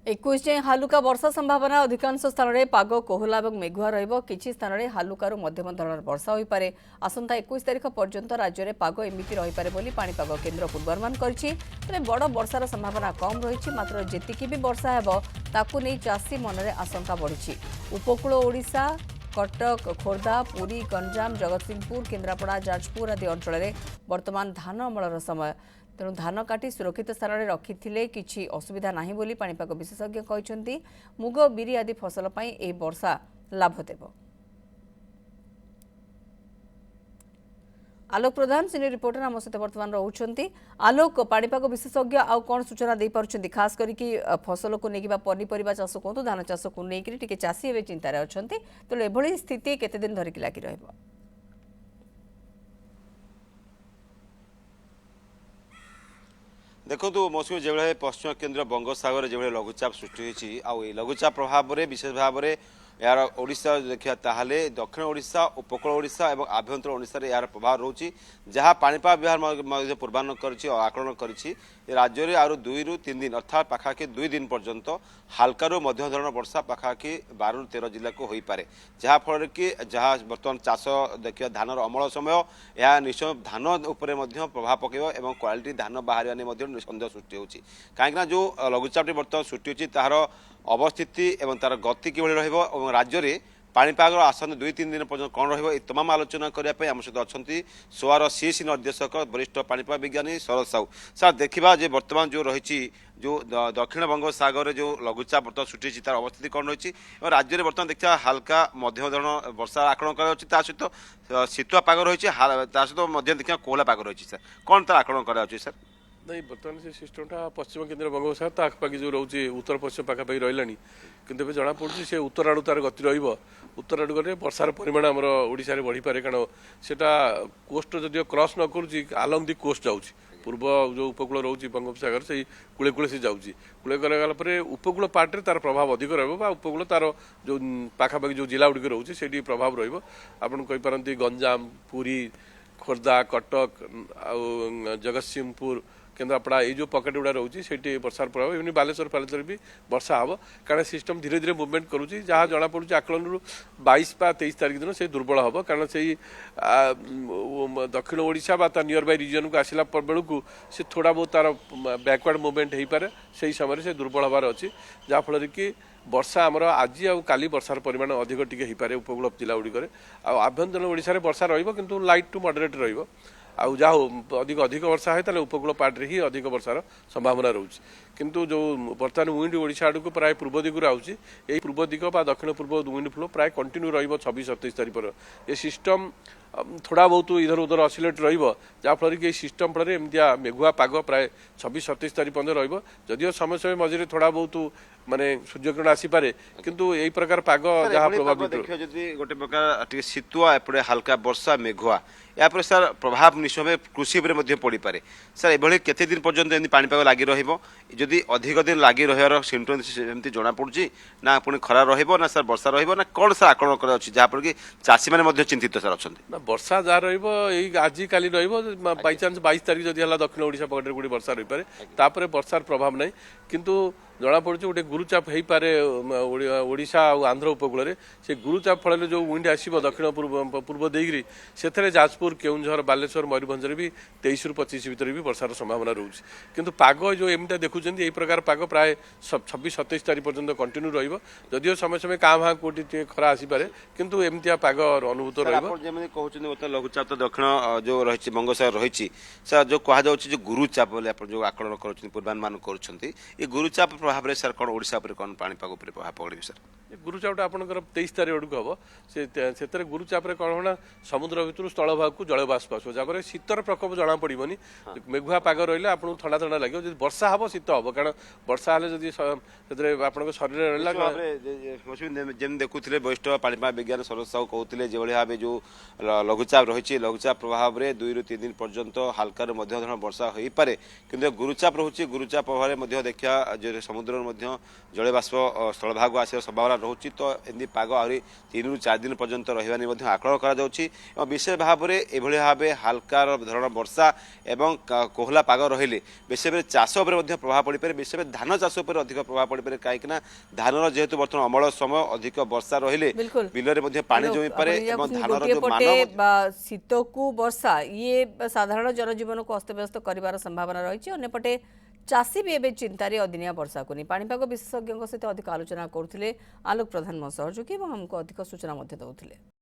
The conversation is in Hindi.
21 जाए हालुका वर्षा संभावना अधिकांश स्थान में पाग कोहला और मेघुआ रही स्थान में हालुकार मध्यम धरण वर्षा हो पारे। आसंता 21 तारिख पर्यंत राज्य में पाग एमती रही पारे बोली पाणीपाग केन्द्र पूर्वानुमान करिछि। तेरे बड़ वर्षार संभावना कम रही मात्र जेतिकी भी वर्षा हेबो ताकू नहीं चाषी मनरे आशंका बढ़ी। उपकूल ओडिशा कटक खोर्धा पुरी गंजाम जगतसिंहपुर केन्द्रापड़ा जाजपुर आदि अंचल में वर्तमान धान अमलर समय तेणु धान काटी सुरक्षित स्थान में रखिथिले किछि असुविधा नाही बोली पाणीपाग विशेषज्ञ कहते। मुग बिरी आदि फसल पर यह वर्षा लाभ देव। आलोक प्रधान सीनियर रिपोर्टर आम सहित बर्तमान रोचंती। आलोक पाणीपाग विशेषज्ञ आउ कौन सूचना दे पारुछंती खास करके फसल को लेकिन पनीपरिया चाष कहतु धान चाष को लेकिन चाषी एवं चिंतार अच्छा तेणु एभली स्थिति केते दिन धरिकी लगी रहिबो? देखो मौसुमी जो पश्चिम केन्द्र बंगोपसागर जो लघुचाप सृष्टि होती लघुचाप प्रभाव में विशेष भाव में यार ओडिशा देखिए ताहले दक्षिण ओडिशा उपकूल ओडिशा और आभ्यंतर ओडिशा यार प्रभाव रोची जहाँ पाणीपाग विभाग पूर्वानुमान कर आकलन कर राज्य में आरु 2 ରୁ 3 दिन अर्थात पाखापाखि 2 दिन पर्यंत हालकारु मध्यम धरण वर्षा पाखापाखि 12 ରୁ 13 जिला को हो पारे जहाँफल कि जहाँ बर्तमान चाष देखिए धानर अमल समय यह निश्चय धान उपर प्रभाव पकेब और क्वालिटी धान बाहर सन्देह सृष्टि होची कहीं जो लघुचापटी बर्तमान सृष्टि होची तार अवस्थिति एवं तार गति किभଳି रहइबो और राज्य में पाणीपाग आसन 2-3 दिन पर्यटन कौन रही तमाम आलोचना करने आम सहित अच्छा सोआर सीएसी निर्देशक वरिष्ठ पाणीपाग विज्ञानी शरद साहू सर देखा जे बर्तमान जो रही जो दक्षिण बंगोपसागर जो लघुचाप बर्तमान सृष्टि तार अवस्थिति कौन रही और राज्य में बर्तमान देखा हालका मध्यम धरण वर्षा आकलन कर सहित शीतुआ पाग रही सहित देखा कोहला पाग रही सर कौन तार आकलन कर सर? नहीं बर्तमान से सिस्टमटा पश्चिम केन्द्र बंगोपसागर तो आखपाखि जो रोचे उत्तर पश्चिम पाखापाखि रही किंतु जना पड़ी से उत्तर आड़ू तार गति उत्तर आड़ू गले वर्षार परिमाण आम ओडिशा रे बढ़ी पारे कारण सेटा कोस्ट जदिव क्रॉस न करुच्ची आलंग दि कोस्ट जाऊँगी पूर्व जो उपकूल रोचे बंगोपसागर से कूले कूले से जाऊँगी कूले गला उपकूल पार्टे तार प्रभाव अधिक उपकूल तार जो पाखापाखि जो जिला गुड़िक रोचे से प्रभाव रही गंजाम पुरी खोर्धा कटक आ जगतसिंहपुर केन्द्रापड़ा ये जो पकेट गुड़ा रोचे से वर्षार प्रभाव इवन बालेश्वर फालेश्वर भी वर्षा हम कारण सिस्टम धीरे धीरे मुवमेंट करुच्ची जहाँ जना पड़ुଛି आकलन 22 ବା 23 तारिख दिन से दुर्बल हम कारण से दक्षिण ओडिशा बा नियर बाय रिजन को आसला बेलू से थोड़ा बहुत तार बैकवर्ड मुवमेंट हो पारे से समय से दुर्बल हबार अच्छी जहाँफल कि वर्षा आमर आज आउ काली वर्षार परिमाण अधिक टिके हो पारे उपकूल जिला गुड़िक आभ्यंतर ओडिशा रे वर्षा रु लाइट टू मॉडरेट रही आउ जा अधिक अधिक वर्षा है ताले उपकूल पार्टे ही अधिक वर्षार संभावना रोचे किंतु जो बर्तमान विंड ओडिशा आड़ को प्राय पूर्व दिगु आउची यही पूर्व दिग बा दक्षिण पूर्व विंड फ्लो प्राय कंटिन्यू रहिबो 26-27 तारिख पर ये सिस्टम थोड़ा बहुत इधर उधर असिलेट रहिबो जाफल कि सिस्टम फल एमतिया मेघुआ पाग प्राय 26-27 तारिख पर्यंत रहिबो जदियो समय समय मझे थोड़ा बहुत माने सूर्यकिरण आसीपारे किंतु यही प्रकार पाग जहाँ प्रभावित देखिए गोटे प्रकार शीतुआ एपटे हल्का वर्षा मेघुआ यापर सर प्रभाव निश्चय कृषि पड़ पारे सर एभली केते दिन पर्यंत एमती पाणीपाग लगी रहिबो जदि अधिक दिन लगी रहिबार सिम्पटम एमती जना पड़ुची ना पुणी खरा रहिबो ना सर वर्षा रहिबो ना कौन सर आकलन कर अछि जहाँपर कि चाषी मैंने चिंतित सर अच्छा ना वर्षा जहाँ रहिबो एई आज काली रहिबो बाई चांस 22 तारिख जदि हला दक्षिण ओडिशा पकड़े गुडी वर्षा रहि पारे तापरे वर्षार प्रभाव नहीं किंतु जना पड़ी गोटे गुरुचाप हो पारे ओडिशा और आंध्र उपकूल से गुरुचाप फल जो विंड आसो दक्षिण पूर्व देरी से जाजपुर केउंझर बालेश्वर मयूरभंज भी 23 ରୁ 25 भितर भी वर्षार संभावना रोचे किंतु पाग जो एमटा देखुं यही प्रकार पाग प्राय 26-27 तारिख पर्यंत कंटिन्यू रदियो समय समय क्या भाँ कौटी खरा आसीपे किंतु एमतिया पाग अनुभूत कहते लघुचाप तो दक्षिण जो रही बंगोपसागर रही सर जो कहुच्छे जो गुरुचाप जो आकलन कर पूर्वानुमान कर गुरुचाप प्रभाव में सर कौन ओडिशा पर कौन पाणीपाग पर प्रभाव पड़े सर? गुरुचापटा आपंकर 23 तारिख आड़क हम से गुरुचाप कौन होना समुद्र भितर स्थल भाग को जलबाष्प आस जहाँपर शीतर प्रकोप जना पड़ोनी मेघुआ पाग रही आपको ठंडा ठंडा लगे जो वर्षा हम शीत हम कारण वर्षा हेल्ले जब आप शरीर जमी देखुले वरिष्ठ पाणीपाग विज्ञान शरद साहू कहते जो भाव जो लघुचाप रही लघुचाप प्रभाव में 2 ରୁ 3 दिन पर्यंत हालकार मध्यम धरण वर्षा हो पारे कि गुरुचाप रोचे गुरुचाप प्रभाव में देखा जो समुद्र जलबाष्प स्थल भाग आसार संभावना ରହୁଛି ତ ଏମିତି ପାଗ ଆହୁରି 3 ରୁ 4 ଦିନ ପର୍ଯ୍ୟନ୍ତ ରହିବା ନେଇ ମଧ୍ୟ ଆକଳନ କରାଯାଉଛି ଏବଂ ବିଶେଷ ଭାବରେ ଏଭଳି ଭାବେ ହାଲକା ଧରଣ ବର୍ଷା ଏବଂ କୋହଲା ପାଗ ରହିଲେ ବିଶେଷ ଭାବରେ ଚାଷ ଉପରେ ମଧ୍ୟ ପ୍ରଭାବ ପଡ଼ିପାରେ ବିଶେଷ ଭାବେ ଧାନ ଚାଷ ଉପରେ ଅଧିକ ପ୍ରଭାବ ପଡ଼ିପାରେ କାହିଁକିନା ଧାନର ଯେହେତୁ ବର୍ତ୍ତମାନ ଅମଳ ସମୟ ଅଧିକ ବର୍ଷା ରହିଲେ बिल्कुल ବିଲରେ ମଧ୍ୟ ପାଣି ଜମିପାରେ ଏବଂ ଧାନର गोटे ଯେଉଁ पटे ମାନ शीतकु वर्षा ये साधारण जनजीवन को अस्तव्यस्त कर संभावना रही अंपटे चाषी भी एवं चिंतार अदिनिया वर्षा को नहीं पाणीपाग विशेषज्ञों सहित अधिक आलोचना करते आलोक प्रधान मो सहयोगी और हमको अधिक सूचना देते।